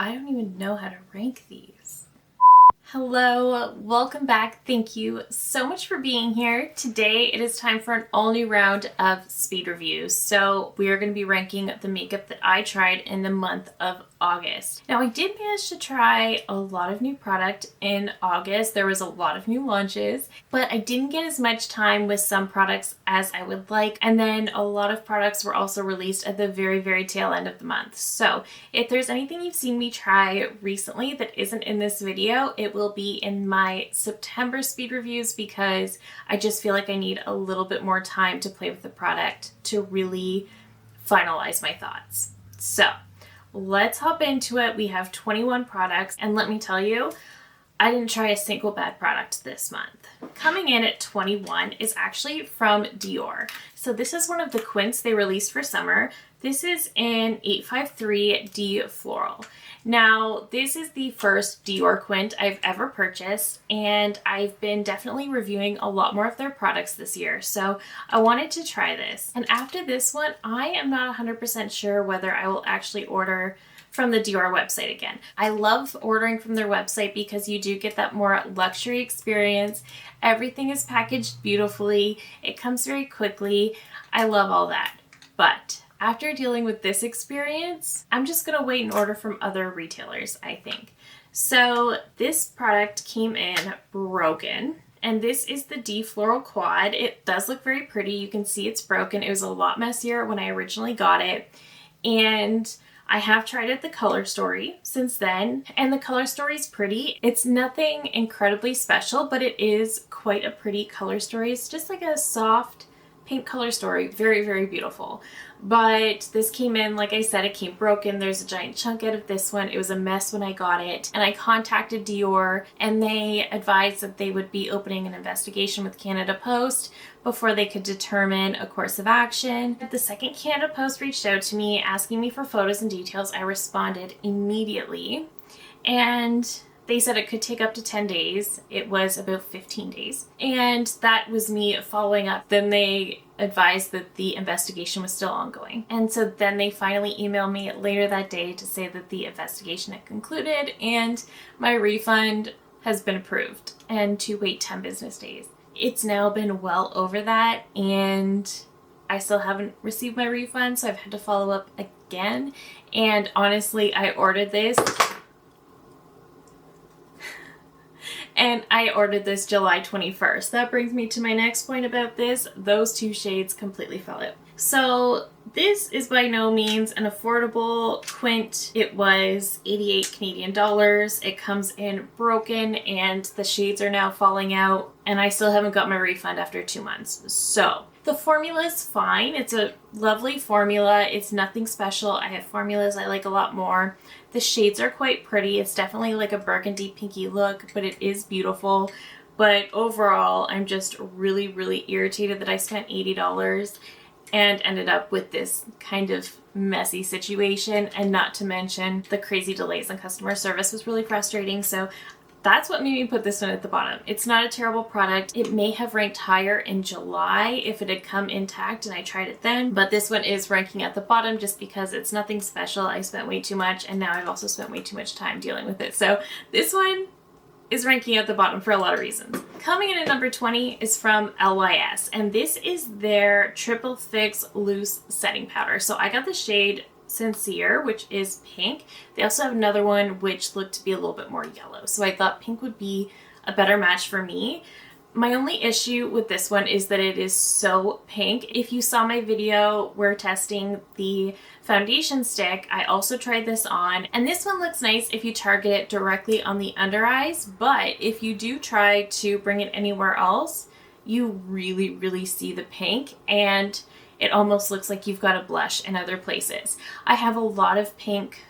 I don't even know how to rank these. Hello, welcome back. Thank you so much for being here. Today it is time for an all new round of speed reviews. So we are going to be ranking the makeup that I tried in the month of August. Now I did manage to try a lot of new product in August. There was a lot of new launches, but I didn't get as much time with some products as I would like. And then a lot of products were also released at the very tail end of the month. So if there's anything you've seen me try recently that isn't in this video, it will be in my September speed reviews because I just feel like I need a little bit more time to play with the product to really finalize my thoughts. So let's hop into it. We have 21 products, and let me tell you, I didn't try a single bad product this month. Coming in at 21 is actually from Dior. So this is one of the quints they released for summer. This is in 853D Floral. Now, this is the first Dior quint I've ever purchased, and I've been definitely reviewing a lot more of their products this year, so I wanted to try this. And after this one, I am not 100% sure whether I will actually order from the Dior website again. I love ordering from their website because you do get that more luxury experience. Everything is packaged beautifully. It comes very quickly. I love all that. But after dealing with this experience, I'm just gonna wait and order from other retailers, I think. So this product came in broken, and this is the D Floral Quad. It does look very pretty. You can see it's broken. It was a lot messier when I originally got it, and I have tried it at the Color Story since then, and the Color Story is pretty. It's nothing incredibly special, but it is quite a pretty Color Story. It's just like a soft pink Color Story. Very beautiful. But this came in, like I said, it came broken. There's a giant chunk out of this one. It was a mess when I got it. And I contacted Dior, and they advised that they would be opening an investigation with Canada Post before they could determine a course of action. The second Canada Post reached out to me asking me for photos and details, I responded immediately. And they said it could take up to 10 days. It was about 15 days. And that was me following up. Then they advised that the investigation was still ongoing. And so then they finally emailed me later that day to say that the investigation had concluded and my refund has been approved and to wait 10 business days. It's now been well over that, and I still haven't received my refund, so I've had to follow up again. And honestly, I ordered this and I ordered this July 21st. That brings me to my next point about this. Those two shades completely fell out. So this is by no means an affordable quint. It was 88 Canadian dollars. It comes in broken and the shades are now falling out, and I still haven't got my refund after 2 months. So the formula is fine. It's a lovely formula. It's nothing special. I have formulas I like a lot more. The shades are quite pretty. It's definitely like a burgundy pinky look, but it is beautiful. But overall, I'm just really irritated that I spent $80 and ended up with this kind of messy situation. And not to mention the crazy delays in customer service was really frustrating. So that's what made me put this one at the bottom. It's not a terrible product. It may have ranked higher in July if it had come intact and I tried it then, but this one is ranking at the bottom just because it's nothing special. I spent way too much, and now I've also spent way too much time dealing with it. So this one is ranking at the bottom for a lot of reasons. Coming in at number 20 is from LYS, and this is their Triple Fix Loose Setting Powder. So I got the shade Sincere, which is pink. They also have another one which looked to be a little bit more yellow, so I thought pink would be a better match for me. My only issue with this one is that it is so pink. If you saw my video, we're testing the foundation stick. I also tried this on, and this one looks nice if you target it directly on the under eyes, but if you do try to bring it anywhere else, you really see the pink, and it almost looks like you've got a blush in other places. I have a lot of pink.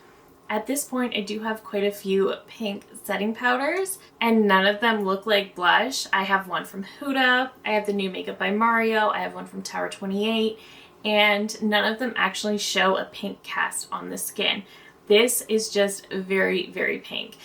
At this point, I do have quite a few pink setting powders, and none of them look like blush. I have one from Huda, I have the new Makeup by Mario, I have one from Tower 28, and none of them actually show a pink cast on the skin. This is just very pink.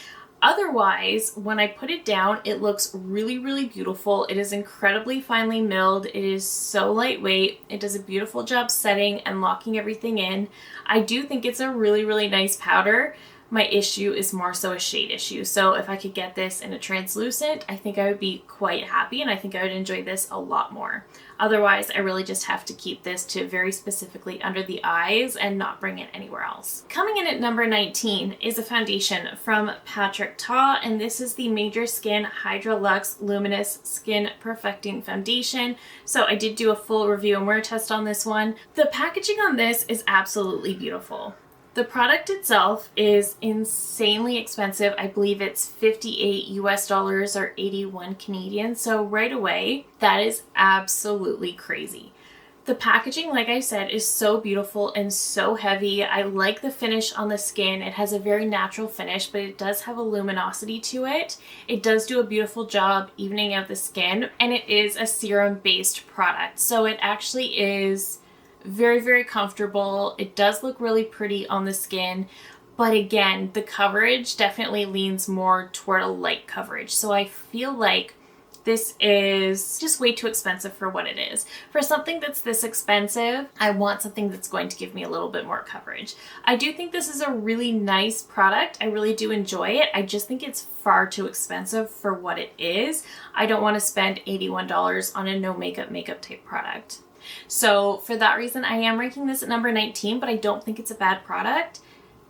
Otherwise, when I put it down, it looks really beautiful. It is incredibly finely milled. It is so lightweight. It does a beautiful job setting and locking everything in. I do think it's a really nice powder, My issue is more so a shade issue. So if I could get this in a translucent, I think I would be quite happy, and I think I would enjoy this a lot more. Otherwise, I really just have to keep this to very specifically under the eyes and not bring it anywhere else. Coming in at number 19 is a foundation from Patrick Ta, and this is the Major Skin Hydra Luxe Luminous Skin Perfecting Foundation. So I did do a full review and wear test on this one. The packaging on this is absolutely beautiful. The product itself is insanely expensive. I believe it's 58 US dollars or 81 Canadian. So right away, that is absolutely crazy. The packaging, like I said, is so beautiful and so heavy. I like the finish on the skin. It has a very natural finish, but it does have a luminosity to it. It does do a beautiful job evening out the skin, and it is a serum-based product. So it actually is very, very comfortable. It does look really pretty on the skin, but again, the coverage definitely leans more toward a light coverage. So I feel like this is just way too expensive for what it is. For something that's this expensive, I want something that's going to give me a little bit more coverage. I do think this is a really nice product. I really do enjoy it. I just think it's far too expensive for what it is. I don't want to spend $81 on a no makeup type product. So for that reason, I am ranking this at number 19, but I don't think it's a bad product.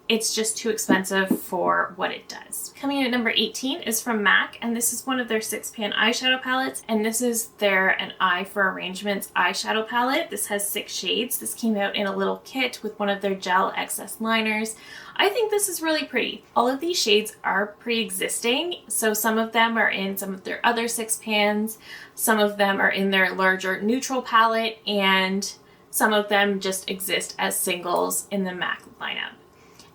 It's just too expensive for what it does. Coming in at number 18 is from MAC, and this is one of their 6-pan eyeshadow palettes, and this is their An Eye for Arrangements eyeshadow palette. This has 6 shades. This came out in a little kit with one of their gel excess liners. I think this is really pretty. All of these shades are pre-existing, so some of them are in some of their other 6 pans, some of them are in their larger neutral palette, and some of them just exist as singles in the MAC lineup.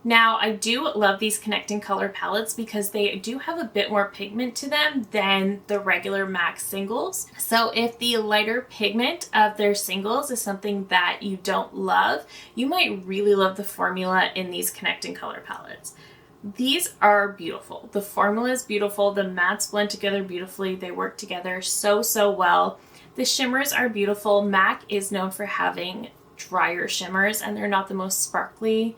Now, I do love these connecting color palettes because they do have a bit more pigment to them than the regular MAC singles. So if the lighter pigment of their singles is something that you don't love, you might really love the formula in these connecting color palettes. These are beautiful. The formula is beautiful. The mattes blend together beautifully. They work together so, so well. The shimmers are beautiful. MAC is known for having drier shimmers, and they're not the most sparkly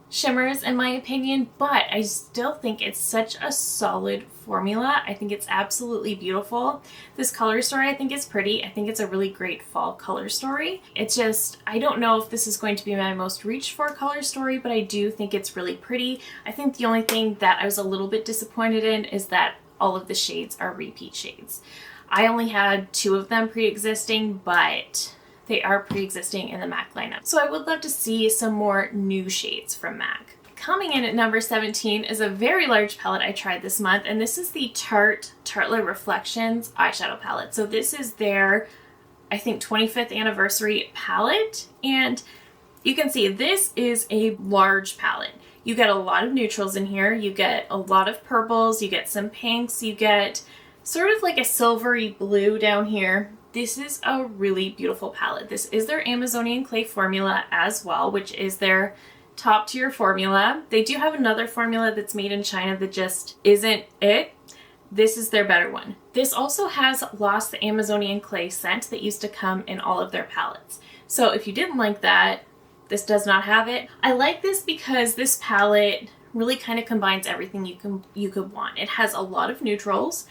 shimmers in my opinion, but I still think it's such a solid formula. I think it's absolutely beautiful. This color story I think is pretty. I think it's a really great fall color story. It's just, I don't know if this is going to be my most reached for color story, but I do think it's really pretty. I think the only thing that I was a little bit disappointed in is that all of the shades are repeat shades. I only had 2 of them pre-existing, but they are pre-existing in the MAC lineup. So I would love to see some more new shades from MAC. Coming in at number 17 is a very large palette I tried this month, and this is the Tarte Reflections eyeshadow palette. So this is their, I think, 25th anniversary palette, and you can see this is a large palette. You get a lot of neutrals in here, you get a lot of purples, you get some pinks, you get sort of like a silvery blue down here. This is a really beautiful palette. This is their Amazonian clay formula as well, which is their top tier formula. They do have another formula that's made in China that just isn't it. This is their better one. This also has lost the Amazonian clay scent that used to come in all of their palettes. So if you didn't like that, this does not have it. I like this because this palette really kind of combines everything you could want. It has a lot of neutrals,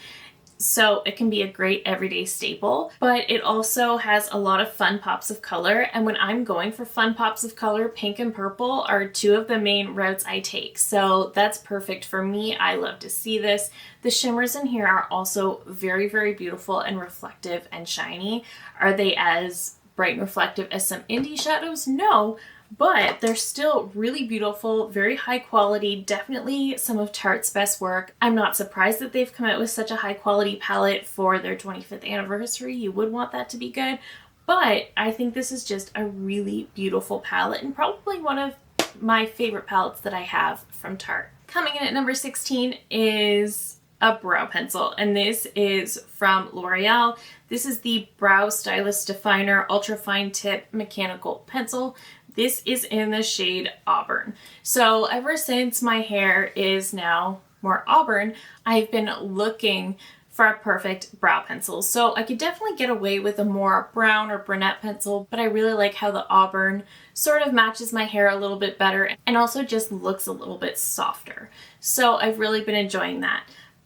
so it can be a great everyday staple, but it also has a lot of fun pops of color. And when I'm going for fun pops of color, pink and purple are 2 of the main routes I take. So that's perfect for me. I love to see this. The shimmers in here are also very, very beautiful and reflective and shiny. Are they as bright and reflective as some indie shadows? No. But they're still really beautiful, very high quality, definitely some of Tarte's best work. I'm not surprised that they've come out with such a high quality palette for their 25th anniversary. You would want that to be good, but I think this is just a really beautiful palette and probably one of my favorite palettes that I have from Tarte. Coming in at number 16 is a brow pencil, and this is from L'Oreal. This is the Brow Stylist Definer Ultra Fine Tip Mechanical Pencil. This is in the shade Auburn. So ever since my hair is now more auburn, I've been looking for a perfect brow pencil. So I could definitely get away with a more brown or brunette pencil, but I really like how the auburn sort of matches my hair a little bit better and also just looks a little bit softer. So I've really been enjoying that.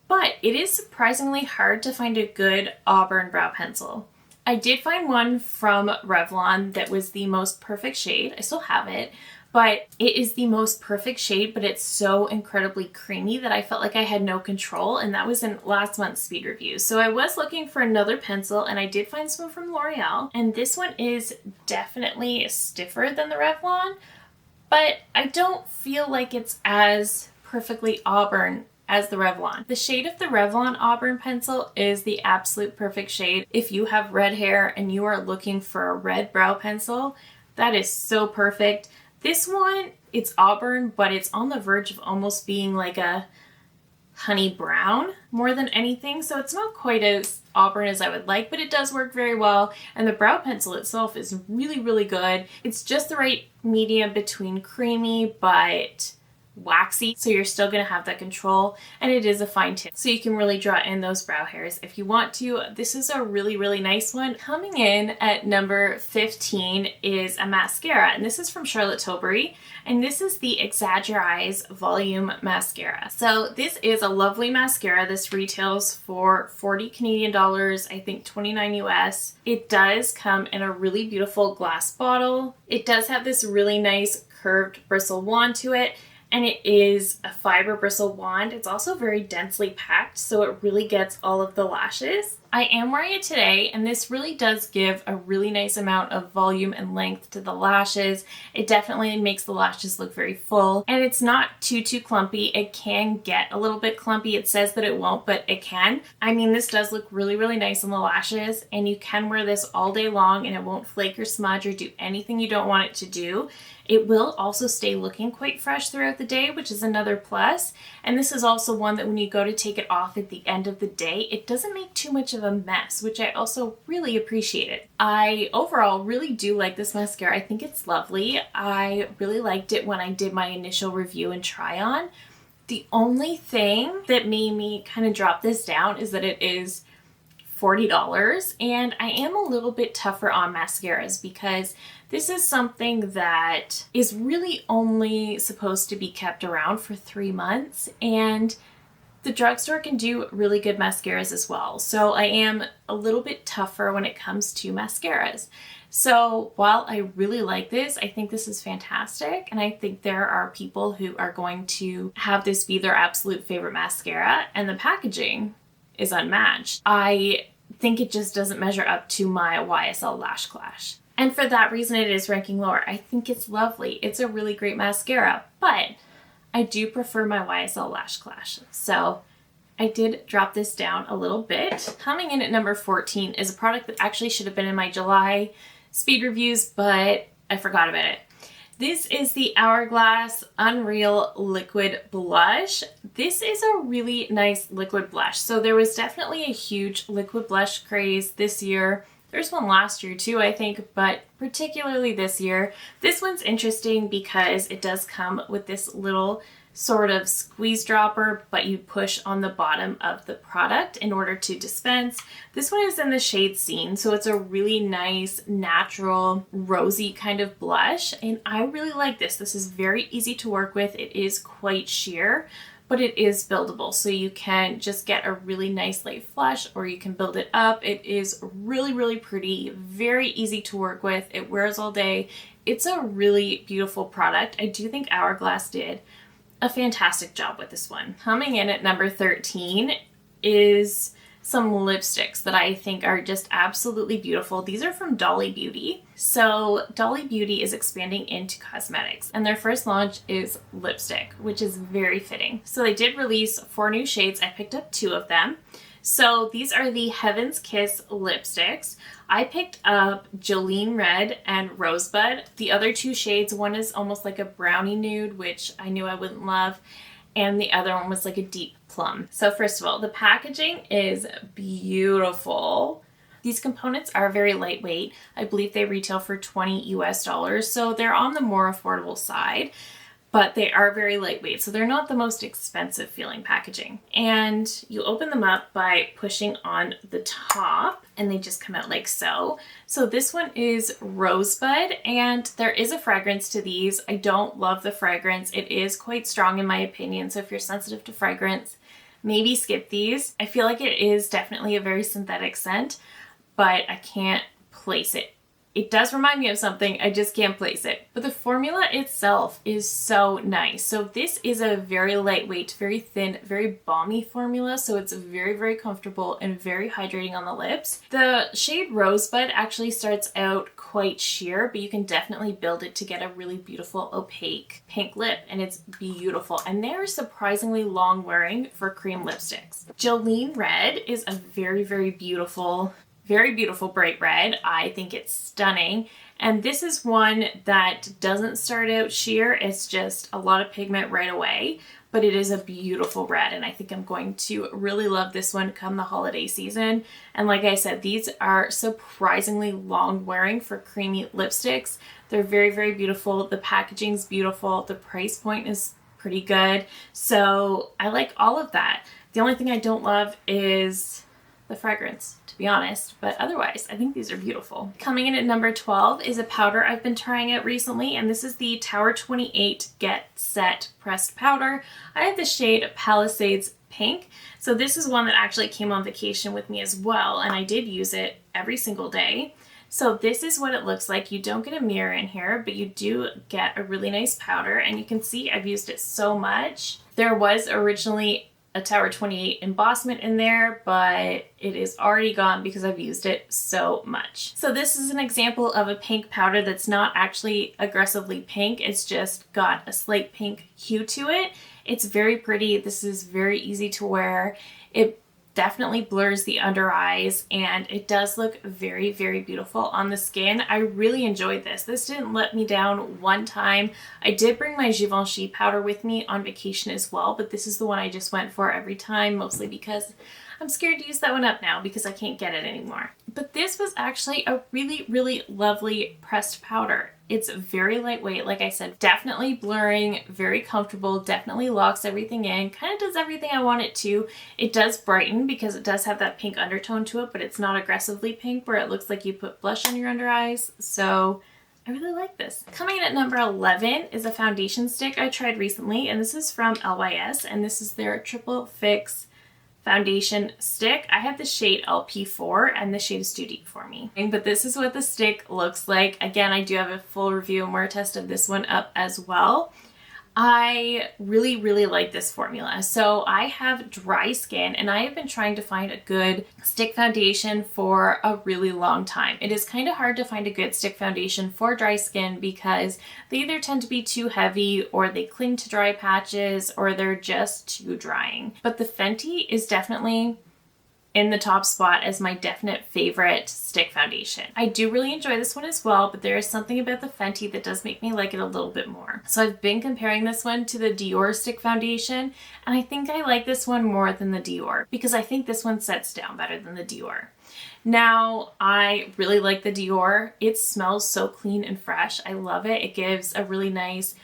But it is surprisingly hard to find a good auburn brow pencil. I did find one from Revlon that was the most perfect shade. I still have it, but it is the most perfect shade, but it's so incredibly creamy that I felt like I had no control, and that was in last month's speed review. So I was looking for another pencil, and I did find some from L'Oreal, and this one is definitely stiffer than the Revlon, but I don't feel like it's as perfectly auburn as the Revlon. The shade of the Revlon Auburn pencil is the absolute perfect shade. If you have red hair and you are looking for a red brow pencil, that is so perfect. This one, it's auburn, but it's on the verge of almost being like a honey brown more than anything. So it's not quite as auburn as I would like, but it does work very well. And the brow pencil itself is really, really good. It's just the right medium between creamy but waxy, so you're still going to have that control, and it is a fine tip, so you can really draw in those brow hairs if you want to. This is a really, really nice one. Coming in at number 15 is a mascara, and this is from Charlotte Tilbury, and this is the Exaggerize Volume Mascara. So this is a lovely mascara. This retails for 40 Canadian dollars, I think 29 US. It does come in a really beautiful glass bottle. It does have this really nice curved bristle wand to it, and it is a fiber bristle wand. It's also very densely packed, so it really gets all of the lashes. I am wearing it today, and this really does give a really nice amount of volume and length to the lashes. It definitely makes the lashes look very full, and it's not too clumpy. It can get a little bit clumpy. It says that it won't, but it can. I mean, this does look really, really nice on the lashes, and you can wear this all day long, and it won't flake or smudge or do anything you don't want it to do. It will also stay looking quite fresh throughout the day, which is another plus. And this is also one that when you go to take it off at the end of the day, it doesn't make too much of a mess, which I also really appreciated. I overall really do like this mascara. I think it's lovely. I really liked it when I did my initial review and try on. The only thing that made me kind of drop this down is that it is $40, and I am a little bit tougher on mascaras because this is something that is really only supposed to be kept around for 3 months, and the drugstore can do really good mascaras as well. So I am a little bit tougher when it comes to mascaras. So while I really like this, I think this is fantastic, and I think there are people who are going to have this be their absolute favorite mascara, and the packaging is unmatched. I think it just doesn't measure up to my YSL Lash Clash. And for that reason, it is ranking lower. I think it's lovely. It's a really great mascara, but I do prefer my YSL Lash Clash. So I did drop this down a little bit. Coming in at number 14 is a product that actually should have been in my July speed reviews, but I forgot about it. This is the Hourglass Unreal Liquid Blush. This is a really nice liquid blush. So there was definitely a huge liquid blush craze this year. There's one last year too, I think, but particularly this year. This one's interesting because it does come with this little sort of squeeze dropper, but you push on the bottom of the product in order to dispense. This one is in the shade Scene, so it's a really nice, natural, rosy kind of blush, and I really like this. This is very easy to work with. It is quite sheer, but it is buildable, so you can just get a really nice light flush, or you can build it up. It is really, really pretty, very easy to work with. It wears all day. It's a really beautiful product. I do think Hourglass did a fantastic job with this one. Coming in at number 13 is some lipsticks that I think are just absolutely beautiful. These are from Dolly Beauty. So Dolly Beauty is expanding into cosmetics, and their first launch is lipstick, which is very fitting. So they did release 4 new shades. I picked up 2 of them. So these are the Heaven's Kiss lipsticks. I picked up Jolene Red and Rosebud. The other 2 shades, one is almost like a brownie nude, which I knew I wouldn't love, and the other one was like a deep plum. So first of all, the packaging is beautiful. These components are very lightweight. I believe they retail for $20 US, so they're on the more affordable side. but they are very lightweight, so they're not the most expensive feeling packaging. And you open them up by pushing on the top, and they just come out like so. So this one is Rosebud, and there is a fragrance to these. I don't love the fragrance. It is quite strong in my opinion, so if you're sensitive to fragrance, maybe skip these. I feel like it is definitely a very synthetic scent, but I can't place it. It does remind me of something, I just can't place it. But the formula itself is so nice. So this is a very lightweight, very thin, very balmy formula. So it's very, very comfortable and very hydrating on the lips. The shade Rosebud actually starts out quite sheer, but you can definitely build it to get a really beautiful opaque pink lip, and it's beautiful. And they're surprisingly long wearing for cream lipsticks. Jolene Red is a very, very beautiful bright red. I think it's stunning. And this is one that doesn't start out sheer. It's just a lot of pigment right away, but it is a beautiful red. And I think I'm going to really love this one come the holiday season. And like I said, these are surprisingly long wearing for creamy lipsticks. They're very, very beautiful. The packaging's beautiful. The price point is pretty good. So I like all of that. The only thing I don't love is the fragrance, to be honest, but otherwise I think these are beautiful. Coming in at number 12 is a powder I've been trying out recently, and this is the Tower 28 Get Set Pressed Powder. I have the shade Palisades Pink. So this is one that actually came on vacation with me as well, and I did use it every single day. So this is what it looks like. You don't get a mirror in here, but you do get a really nice powder, and you can see I've used it so much. There was originally a Tower 28 embossment in there, but it is already gone because I've used it so much. So this is an example of a pink powder that's not actually aggressively pink. It's just got a slight pink hue to it. It's very pretty. This is very easy to wear. It definitely blurs the under eyes, and it does look very, very beautiful on the skin. I really enjoyed this. This didn't let me down one time. I did bring my Givenchy powder with me on vacation as well, but this is the one I just went for every time, mostly because I'm scared to use that one up now because I can't get it anymore. But this was actually a really, really lovely pressed powder. It's very lightweight, like I said, definitely blurring, very comfortable, definitely locks everything in, kind of does everything I want it to. It does brighten because it does have that pink undertone to it, but it's not aggressively pink where it looks like you put blush on your under eyes. So I really like this. Coming in at number 11 is a foundation stick I tried recently, and this is from LYS, and this is their Triple Fix foundation stick. I have the shade LP4, and the shade is too deep for me. But this is what the stick looks like. Again, I do have a full review and wear test of this one up as well. I really, really like this formula. So I have dry skin, and I have been trying to find a good stick foundation for a really long time. It is kind of hard to find a good stick foundation for dry skin because they either tend to be too heavy, or they cling to dry patches, or they're just too drying. But the Fenty is definitely in the top spot as my definite favorite stick foundation. I do really enjoy this one as well, but there is something about the Fenty that does make me like it a little bit more. So I've been comparing this one to the Dior stick foundation, and I think I like this one more than the Dior because I think this one sets down better than the Dior. Now, I really like the Dior. It smells so clean and fresh. I love it. It gives a really nice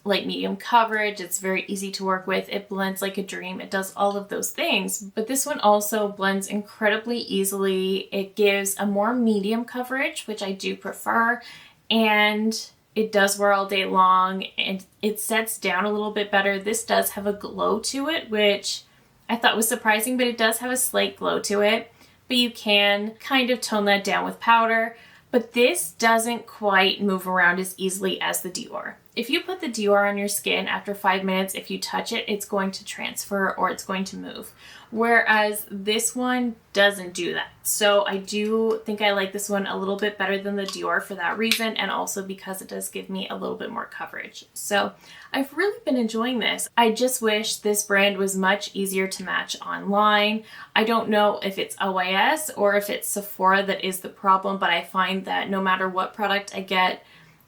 light medium coverage. It's very easy to work with. It blends like a dream. It does all of those things, but this one also blends incredibly easily. It gives a more medium coverage, which I do prefer, and it does wear all day long, and it sets down a little bit better. This does have a glow to it, which I thought was surprising, but it does have a slight glow to it, but you can kind of tone that down with powder. But this doesn't quite move around as easily as the Dior. If you put the Dior on your skin after 5 minutes, if you touch it, it's going to transfer or it's going to move. Whereas this one doesn't do that. So I do think I like this one a little bit better than the Dior for that reason, and also because it does give me a little bit more coverage. So I've really been enjoying this. I just wish this brand was much easier to match online. I don't know if it's LYS or if it's Sephora that is the problem, but I find that no matter what product I get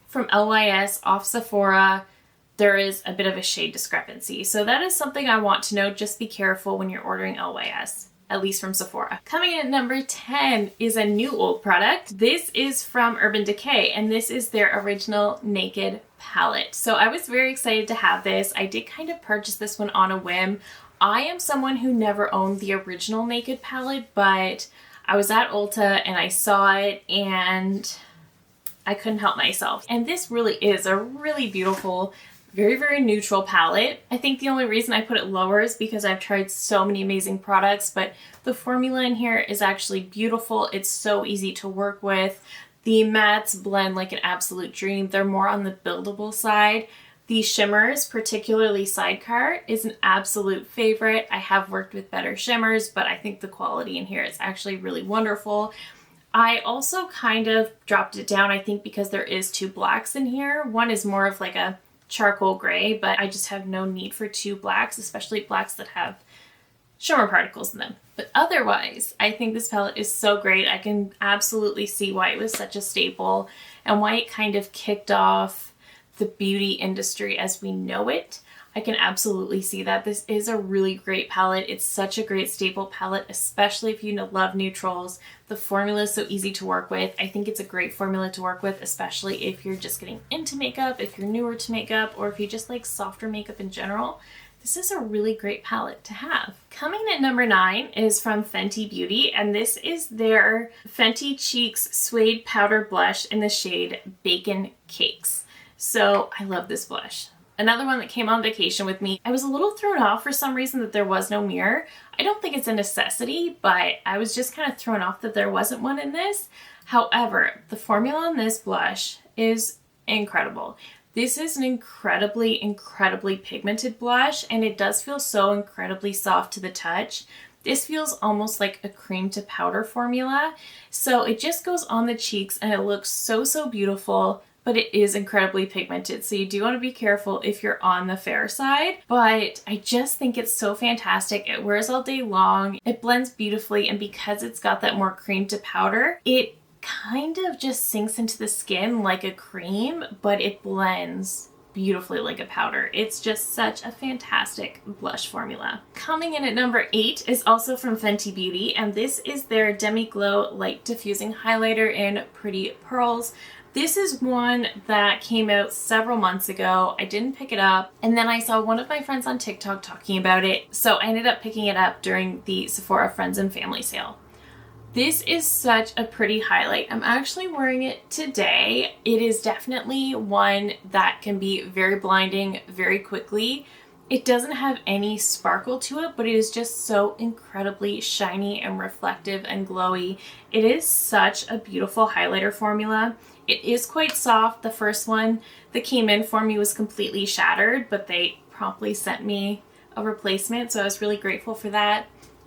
from LYS off Sephora, there is a bit of a shade discrepancy. So that is something I want to know. Just be careful when you're ordering LYS at least from Sephora. Coming in at number 10 is a new old product. This is from Urban Decay, and this is their original Naked palette. So I was very excited to have this. I did kind of purchase this one on a whim. I am someone who never owned the original Naked palette, but I was at Ulta and I saw it and I couldn't help myself. And this really is a really beautiful, very, very neutral palette. I think the only reason I put it lower is because I've tried so many amazing products, but the formula in here is actually beautiful. It's so easy to work with. The mattes blend like an absolute dream. They're more on the buildable side. The shimmers, particularly Sidecar, is an absolute favorite. I have worked with better shimmers, but I think the quality in here is actually really wonderful. I also kind of dropped it down, I think, because there is two blacks in here. One is more of like a charcoal gray, but I just have no need for two blacks, especially blacks that have shimmer particles in them. But otherwise, I think this palette is so great. I can absolutely see why it was such a staple and why it kind of kicked off the beauty industry as we know it. I can absolutely see that. This is a really great palette. It's such a great staple palette, especially if you love neutrals. The formula is so easy to work with. I think it's a great formula to work with, especially if you're just getting into makeup, if you're newer to makeup, or if you just like softer makeup in general. This is a really great palette to have. Coming at number 9 is from Fenty Beauty, and this is their Fenty Cheeks Suede Powder Blush in the shade Bacon Cakes. So I love this blush. Another one that came on vacation with me. I was a little thrown off for some reason that there was no mirror. I don't think it's a necessity, but I was just kind of thrown off that there wasn't one in this. However, the formula on this blush is incredible. This is an incredibly, incredibly pigmented blush, and it does feel so incredibly soft to the touch. This feels almost like a cream to powder formula. So it just goes on the cheeks and it looks so, so beautiful, but it is incredibly pigmented. So you do want to be careful if you're on the fair side, but I just think it's so fantastic. It wears all day long. It blends beautifully, and because it's got that more cream to powder, it kind of just sinks into the skin like a cream, but it blends beautifully like a powder. It's just such a fantastic blush formula. Coming in at number 8 is also from Fenty Beauty, and this is their Demi Glow Light Diffusing Highlighter in Pretty Pearls. This is one that came out several months ago. I didn't pick it up, and then I saw one of my friends on TikTok talking about it, so I ended up picking it up during the Sephora Friends and Family sale. This is such a pretty highlight. I'm actually wearing it today. It is definitely one that can be very blinding very quickly. It doesn't have any sparkle to it, but it is just so incredibly shiny and reflective and glowy. It is such a beautiful highlighter formula. It is quite soft. The first one that came in for me was completely shattered, but they promptly sent me a replacement, so I was really grateful for that.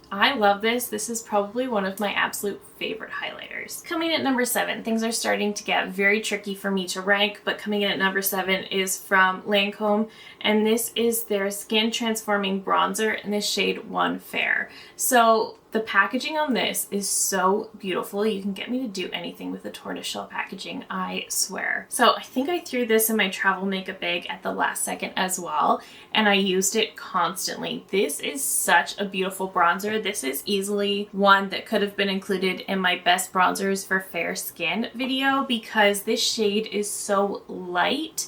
I love this. This is probably one of my absolute favorite highlighters. Coming in at number 7, things are starting to get very tricky for me to rank, but coming in at number 7 is from Lancome, and this is their Skin Transforming Bronzer in the shade One Fair. So the packaging on this is so beautiful. You can get me to do anything with the tortoiseshell packaging, I swear. So I think I threw this in my travel makeup bag at the last second as well, and I used it constantly. This is such a beautiful bronzer. This is easily one that could have been included in my best bronzers for fair skin video because this shade is so light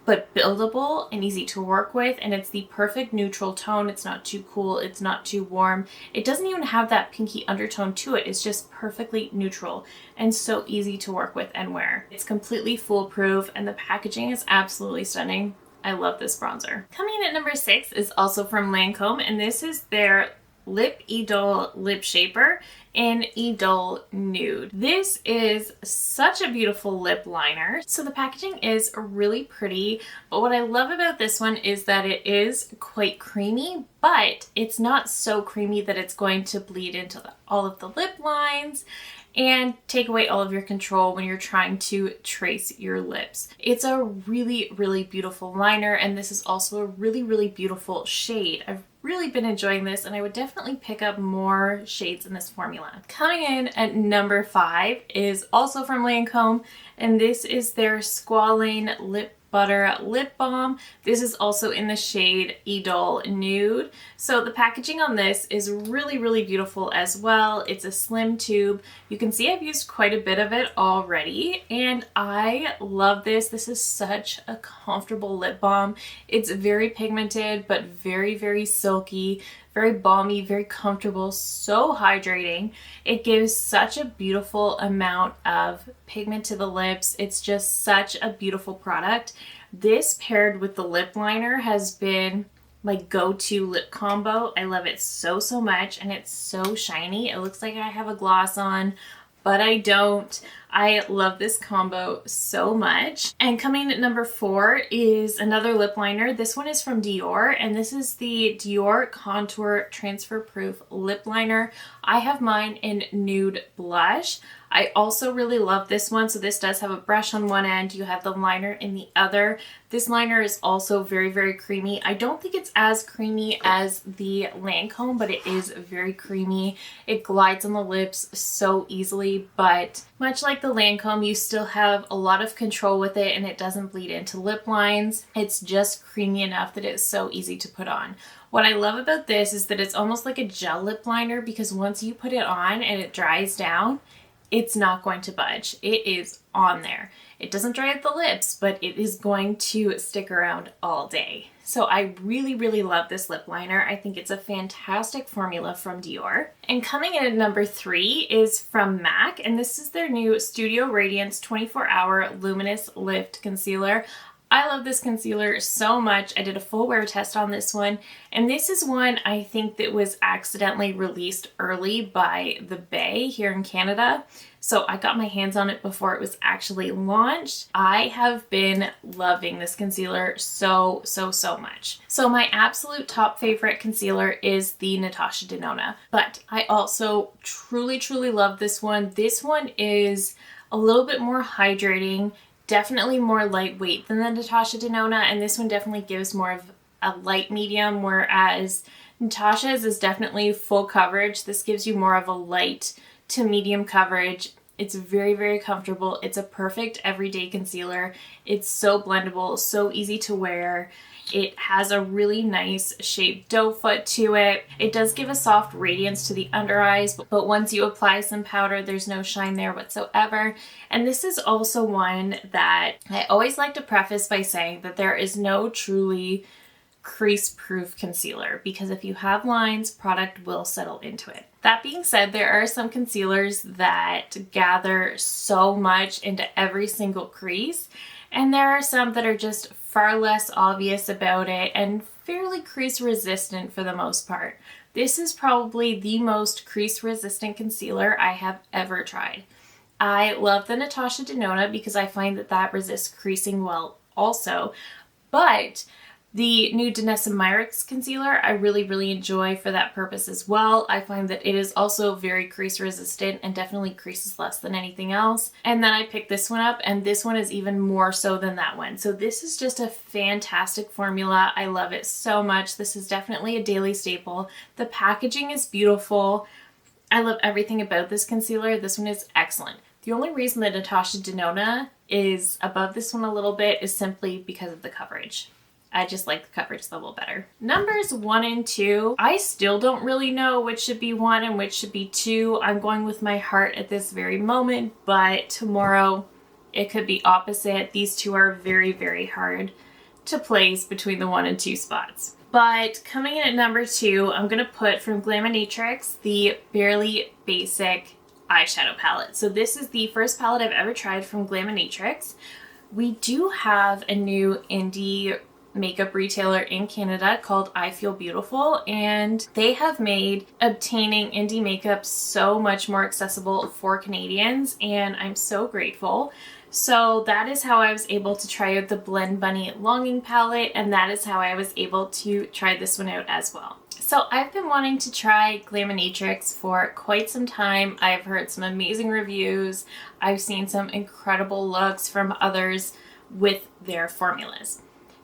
but buildable and easy to work with, and it's the perfect neutral tone. It's not too cool, it's not too warm. It doesn't even have that pinky undertone to it. It's just perfectly neutral and so easy to work with and wear. It's completely foolproof, and the packaging is absolutely stunning. I love this bronzer. Coming in at number 6 is also from Lancome, and this is their Lip Idole Lip Shaper in Idole Nude. This is such a beautiful lip liner. So the packaging is really pretty, but what I love about this one is that it is quite creamy, but it's not so creamy that it's going to bleed into all of the lip lines and take away all of your control when you're trying to trace your lips. It's a really, really beautiful liner, and this is also a really, really beautiful shade. I've really been enjoying this, and I would definitely pick up more shades in this formula. Coming in at number 5 is also from Lancome, and this is their Squalane Lip Butter Lip Balm. This is also in the shade Idol Nude. So the packaging on this is really, really beautiful as well. It's a slim tube. You can see I've used quite a bit of it already, and I love this. This is such a comfortable lip balm. It's very pigmented, but very, very silky, very balmy, very comfortable, so hydrating. It gives such a beautiful amount of pigment to the lips. It's just such a beautiful product. This paired with the lip liner has been my go-to lip combo. I love it so, so much, and it's so shiny. It looks like I have a gloss on, but I don't. I love this combo so much. And coming at number 4 is another lip liner. This one is from Dior, and this is the Dior Contour Transfer Proof Lip Liner. I have mine in Nude Blush. I also really love this one. So this does have a brush on one end. You have the liner in the other. This liner is also very, very creamy. I don't think it's as creamy as the Lancome, but it is very creamy. It glides on the lips so easily, but much like the Lancome, you still have a lot of control with it, and it doesn't bleed into lip lines. It's just creamy enough that it's so easy to put on. What I love about this is that it's almost like a gel lip liner, because once you put it on and it dries down, it's not going to budge. It is on there. It doesn't dry at the lips, but it is going to stick around all day. So I really, really love this lip liner. I think it's a fantastic formula from Dior. And coming in at number 3 is from MAC, and this is their new Studio Radiance 24-Hour Luminous Lift Concealer. I love this concealer so much. I did a full wear test on this one, and this is one I think that was accidentally released early by the Bay here in Canada. So I got my hands on it before it was actually launched. I have been loving this concealer so, so, so much. So my absolute top favorite concealer is the Natasha Denona, but I also truly, truly love this one. This one is a little bit more hydrating, definitely more lightweight than the Natasha Denona, and this one definitely gives more of a light medium, whereas Natasha's is definitely full coverage. This gives you more of a light to medium coverage. It's very, very comfortable. It's a perfect everyday concealer. It's so blendable, so easy to wear. It has a really nice shaped doe foot to it. It does give a soft radiance to the under eyes, but once you apply some powder, there's no shine there whatsoever. And this is also one that I always like to preface by saying that there is no truly crease-proof concealer, because if you have lines, product will settle into it. That being said, there are some concealers that gather so much into every single crease, and there are some that are just far less obvious about it and fairly crease resistant for the most part. This is probably the most crease resistant concealer I have ever tried. I love the Natasha Denona because I find that resists creasing well also, but the new Danessa Myricks concealer I really, really enjoy for that purpose as well. I find that it is also very crease resistant and definitely creases less than anything else. And then I picked this one up, and this one is even more so than that one. So this is just a fantastic formula. I love it so much. This is definitely a daily staple. The packaging is beautiful. I love everything about this concealer. This one is excellent. The only reason that Natasha Denona is above this one a little bit is simply because of the coverage. I just like the coverage level better. Numbers 1 and 2, I still don't really know which should be 1 and which should be 2. I'm going with my heart at this very moment, but tomorrow it could be opposite. These two are very, very hard to place between the 1 and 2 spots. But coming in at number 2, I'm going to put from Glaminatrix the Barely Basic eyeshadow palette. So this is the first palette I've ever tried from Glaminatrix. We do have a new indie makeup retailer in Canada called I Feel Beautiful, and they have made obtaining indie makeup so much more accessible for Canadians, and I'm so grateful. So that is how I was able to try out the Blend Bunny Longing palette, and that is how I was able to try this one out as well. So I've been wanting to try Glaminatrix for quite some time. I've heard some amazing reviews. I've seen some incredible looks from others with their formulas.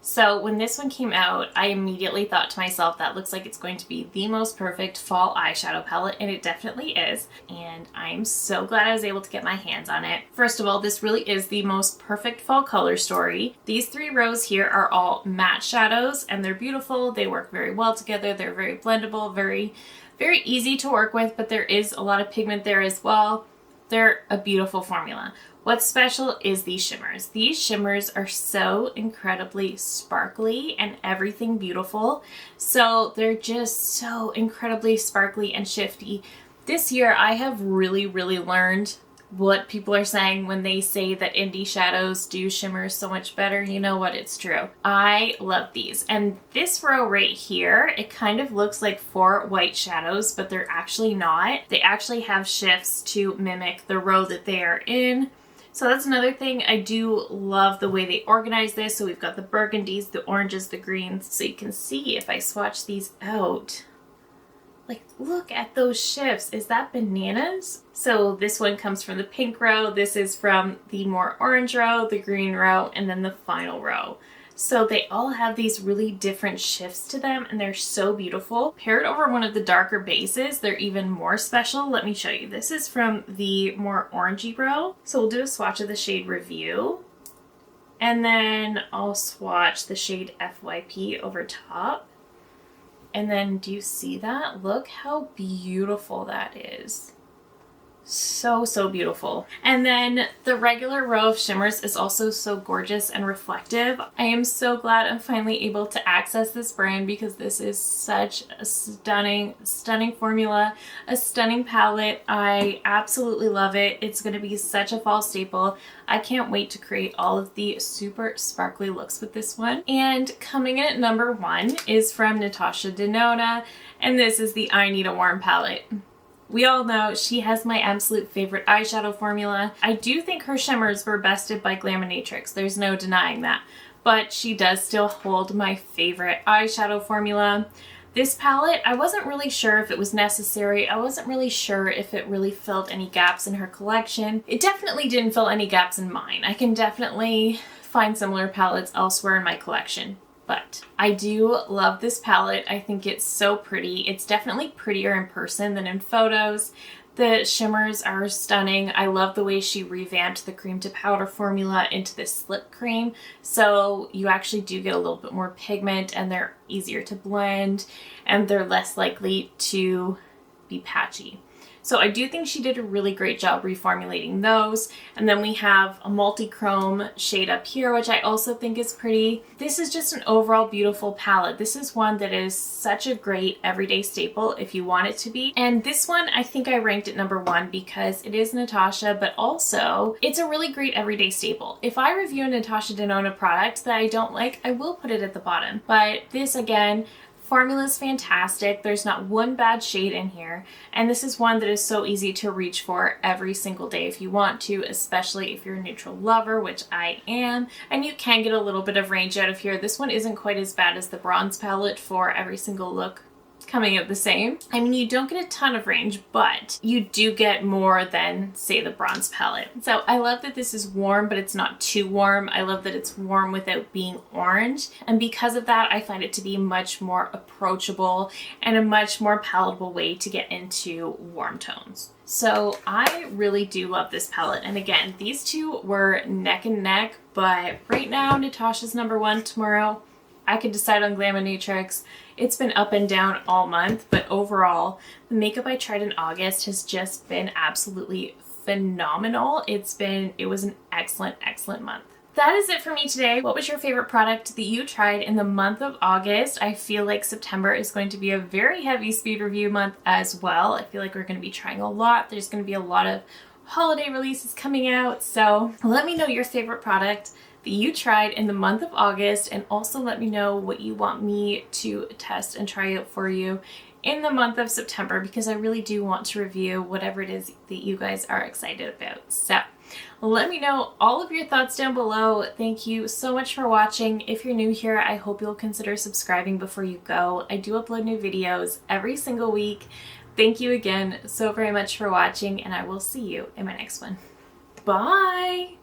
So when this one came out, I immediately thought to myself, that looks like it's going to be the most perfect fall eyeshadow palette, and it definitely is. And I'm so glad I was able to get my hands on it. First of all, this really is the most perfect fall color story. These 3 rows here are all matte shadows, and they're beautiful. They work very well together. They're very blendable, very easy to work with, but there is a lot of pigment there as well. They're a beautiful formula. What's special is these shimmers. These shimmers are so incredibly sparkly and everything beautiful. So they're just so incredibly sparkly and shifty. This year I have really learned what people are saying when they say that indie shadows do shimmer so much better. You know what? It's true. I love these. And this row right here, it kind of looks like 4 white shadows, but they're actually not. They actually have shifts to mimic the row that they are in. So that's another thing. I do love the way they organize this. So we've got the burgundies, the oranges, the greens. So you can see if I swatch these out, like, look at those shifts. Is that bananas? So this one comes from the pink row. This is from the more orange row, the green row, and then the final row. So they all have these really different shifts to them, and they're so beautiful. Paired over one of the darker bases, they're even more special. Let me show you. This is from the more orangey row. So we'll do a swatch of the shade Review. And then I'll swatch the shade FYP over top. And then do you see that? Look how beautiful that is. So beautiful. And then the regular row of shimmers is also so gorgeous and reflective. I am so glad I'm finally able to access this brand because this is such a stunning formula, a stunning palette. I absolutely love it. It's going to be such a fall staple. I can't wait to create all of the super sparkly looks with this one. And coming in at number 1 is from Natasha Denona, and this is the I Need a Warm palette. We all know she has my absolute favorite eyeshadow formula. I do think her shimmers were bested by Glaminatrix. There's no denying that. But she does still hold my favorite eyeshadow formula. This palette, I wasn't really sure if it was necessary. I wasn't really sure if it really filled any gaps in her collection. It definitely didn't fill any gaps in mine. I can definitely find similar palettes elsewhere in my collection. But I do love this palette. I think it's so pretty. It's definitely prettier in person than in photos. The shimmers are stunning. I love the way she revamped the cream to powder formula into this slip cream. So you actually do get a little bit more pigment, and they're easier to blend, and they're less likely to be patchy. So I do think she did a really great job reformulating those. And then we have a multi-chrome shade up here, which I also think is pretty. This is just an overall beautiful palette. This is one that is such a great everyday staple if you want it to be. And this one, I think I ranked it number 1 because it is Natasha, but also it's a really great everyday staple. If I review a Natasha Denona product that I don't like, I will put it at the bottom. But this, again, formula is fantastic. There's not one bad shade in here. And this is one that is so easy to reach for every single day if you want to, especially if you're a neutral lover, which I am. And you can get a little bit of range out of here. This one isn't quite as bad as the bronze palette for every single look coming out the same. I mean, you don't get a ton of range, but you do get more than, say, the bronze palette. So I love that this is warm, but it's not too warm. I love that it's warm without being orange. And because of that, I find it to be much more approachable and a much more palatable way to get into warm tones. So I really do love this palette. And again, these two were neck and neck, but right now Natasha's number 1. Tomorrow I could decide on Glaminatrix. It's been up and down all month, but overall, the makeup I tried in August has just been absolutely phenomenal. It was an excellent month. That is it for me today. What was your favorite product that you tried in the month of August? I feel like September is going to be a very heavy speed review month as well. I feel like we're going to be trying a lot. There's going to be a lot of holiday releases coming out. So let me know your favorite product that you tried in the month of August, and also let me know what you want me to test and try out for you in the month of September, because I really do want to review whatever it is that you guys are excited about. So let me know all of your thoughts down below. Thank you so much for watching. If you're new here, I hope you'll consider subscribing before you go. I do upload new videos every single week. Thank you again so very much for watching, and I will see you in my next one. Bye!